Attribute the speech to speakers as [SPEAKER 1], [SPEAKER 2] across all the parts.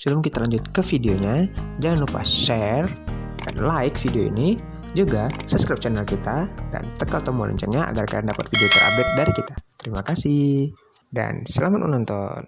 [SPEAKER 1] sebelum kita lanjut ke videonya, jangan lupa share dan like video ini, juga subscribe channel kita dan tekan tombol loncengnya agar kalian dapat video terupdate dari kita. Terima kasih dan selamat menonton.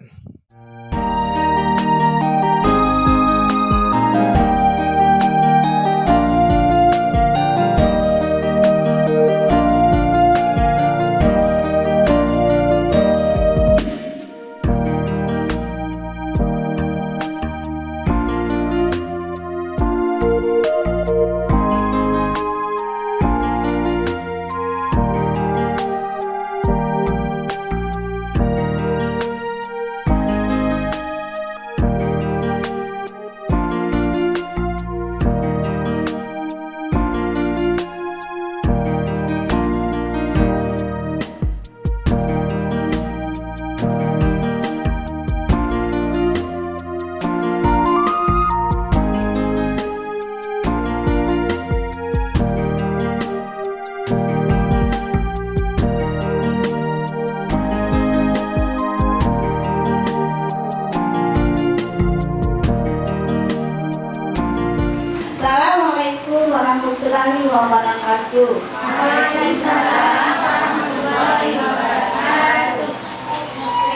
[SPEAKER 2] Assalamualaikum warahmatullahi wabarakatuh.
[SPEAKER 3] Waalaikumsalam warahmatullahi wabarakatuh.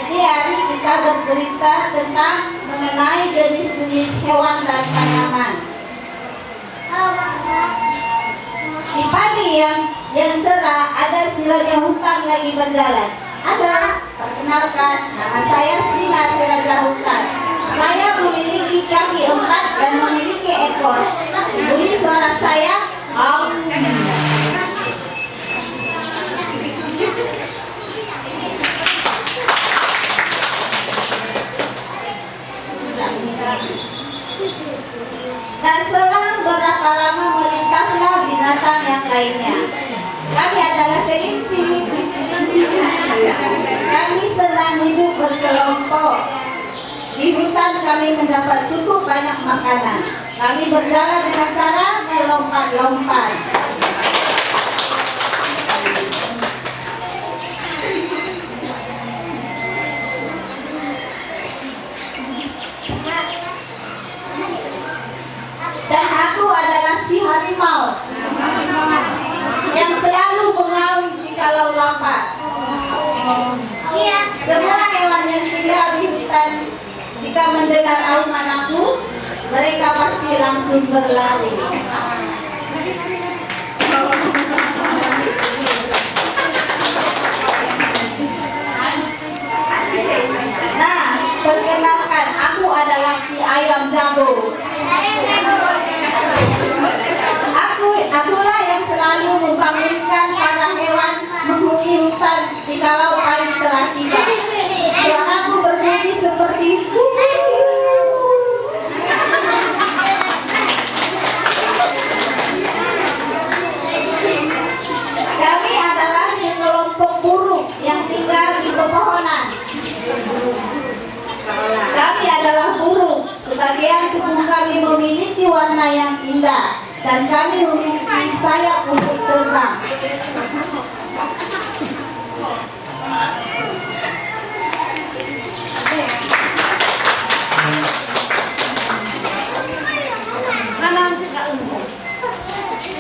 [SPEAKER 2] Di hari kita bercerita tentang mengenai jenis-jenis hewan dan tanaman. Di pagi yang cerah ada si raja hutan lagi berjalan. Halo, perkenalkan, nama saya Sina, si raja hutan. Saya memiliki kaki 4 dan memiliki ekor. Bunyi suara saya, Dan selang berapa lama melintaslah binatang yang lainnya. Kami adalah kelinci. Kami senang hidup berkelompok. Di hutan kami mendapat cukup banyak makanan. Kami berjalan dengan cara melompat-lompat. Dan aku adalah si harimau yang selalu mengaum jikalau lapar. Semua hewan yang tinggal di hutan, jika mendengar auman aku, mereka pasti langsung berlari. Nah, perkenalkan, aku adalah si ayam jago. Akulah yang selalu membangunkan para hewan menghuni hutan jikalau pagi telah tiba. Suaraku berbunyi seperti itu. Kami adalah sekelompok burung yang tinggal di pepohonan. Kami adalah burung. Sebagian tubuh kami memiliki warna yang indah dan kami memiliki sayap untuk terbang.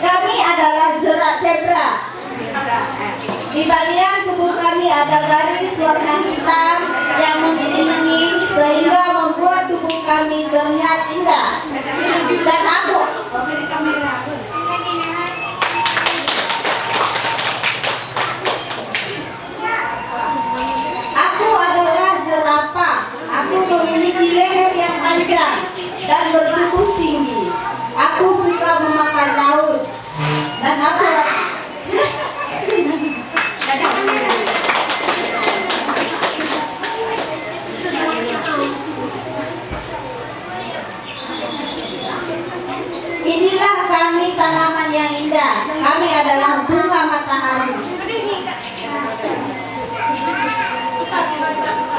[SPEAKER 2] Kami adalah jerak zebra. Di bagian tubuh kami ada garis warna hitam yang mengelilingi sehingga membuat tubuh kami terlihat indah. Dan aku adalah jerapah. Aku memiliki leher yang panjang dan bertubuh tinggi. Aku suka memakan laut dan aku Inilah kami tanaman yang indah. Kami adalah bunga matahari.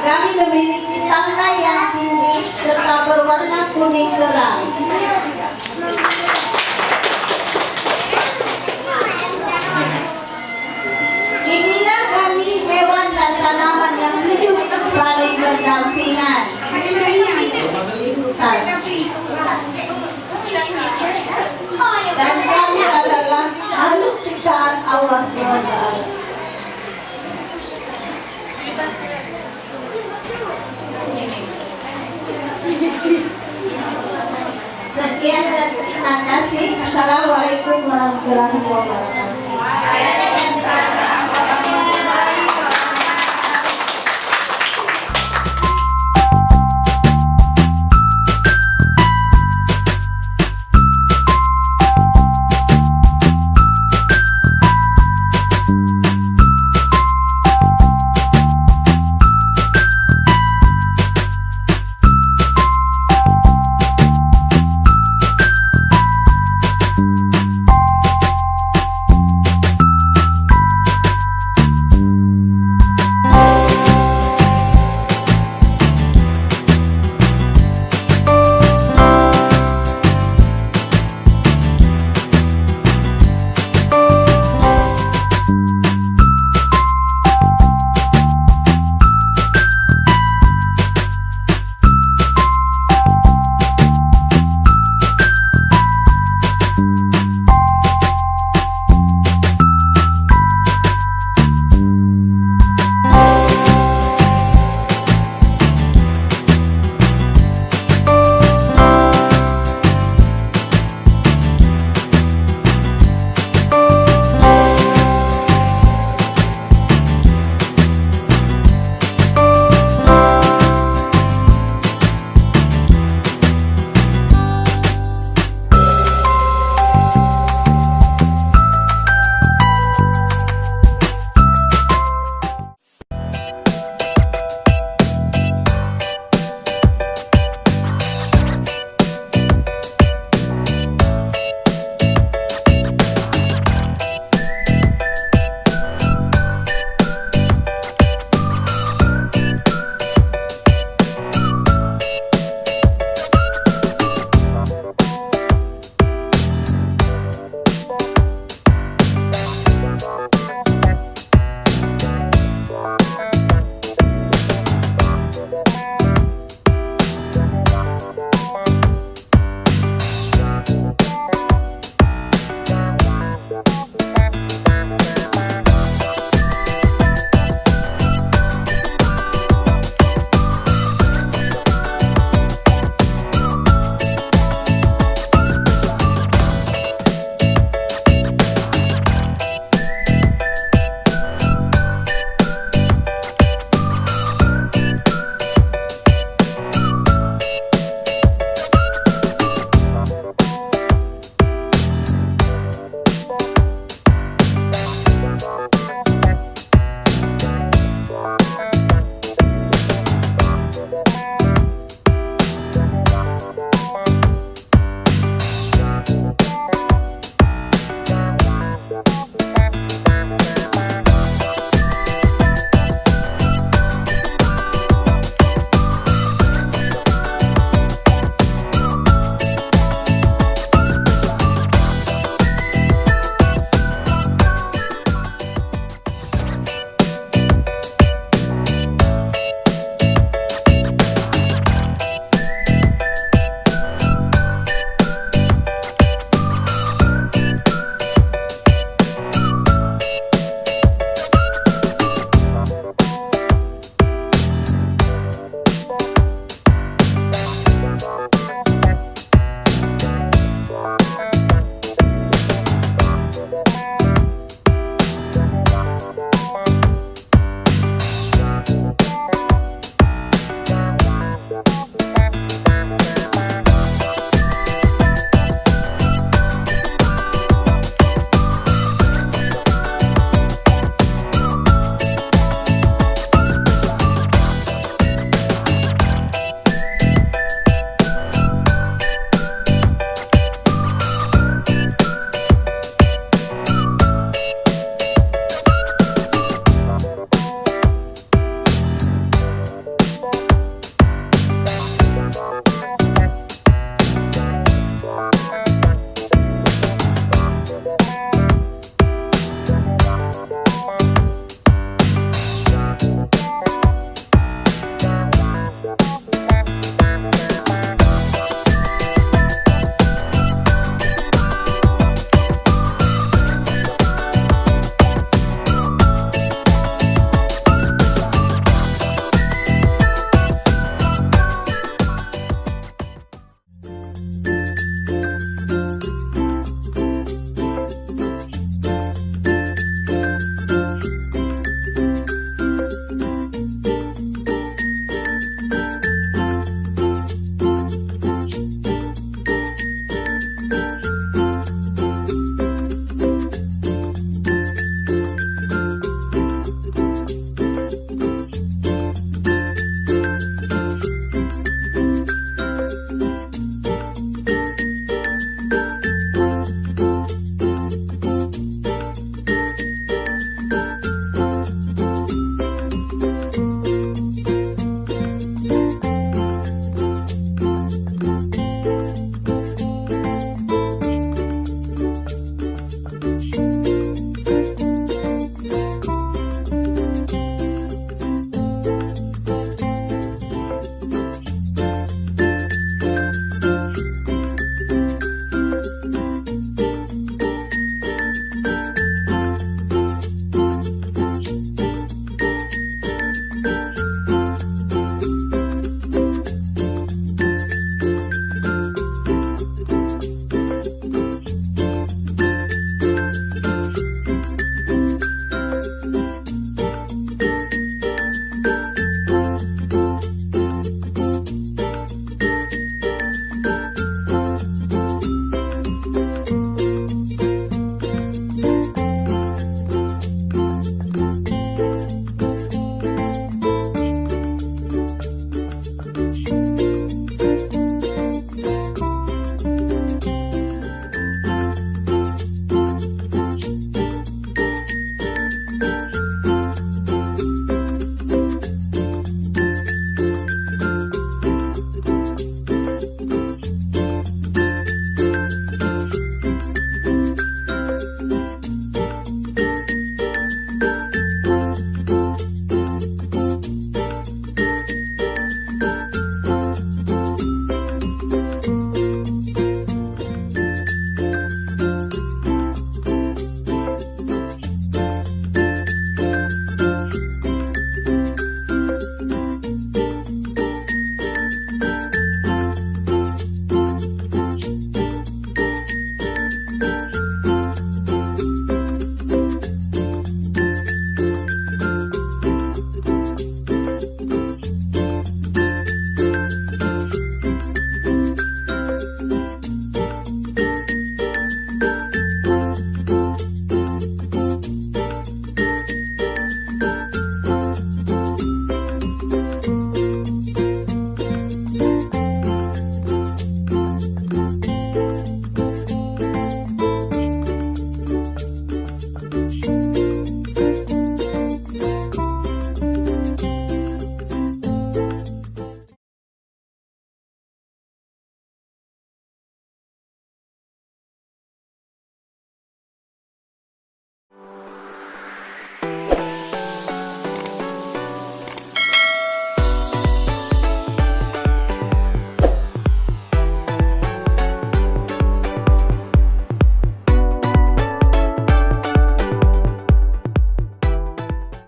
[SPEAKER 2] Kami memiliki tangkai yang tinggi serta berwarna kuning terang. Inilah kami hewan dan tanaman yang hidup saling berdampingan. hutan. Dan kami adalah makhluk ciptaan Allah SWT. Sekian dan terima kasih. Assalamualaikum warahmatullahi wabarakatuh.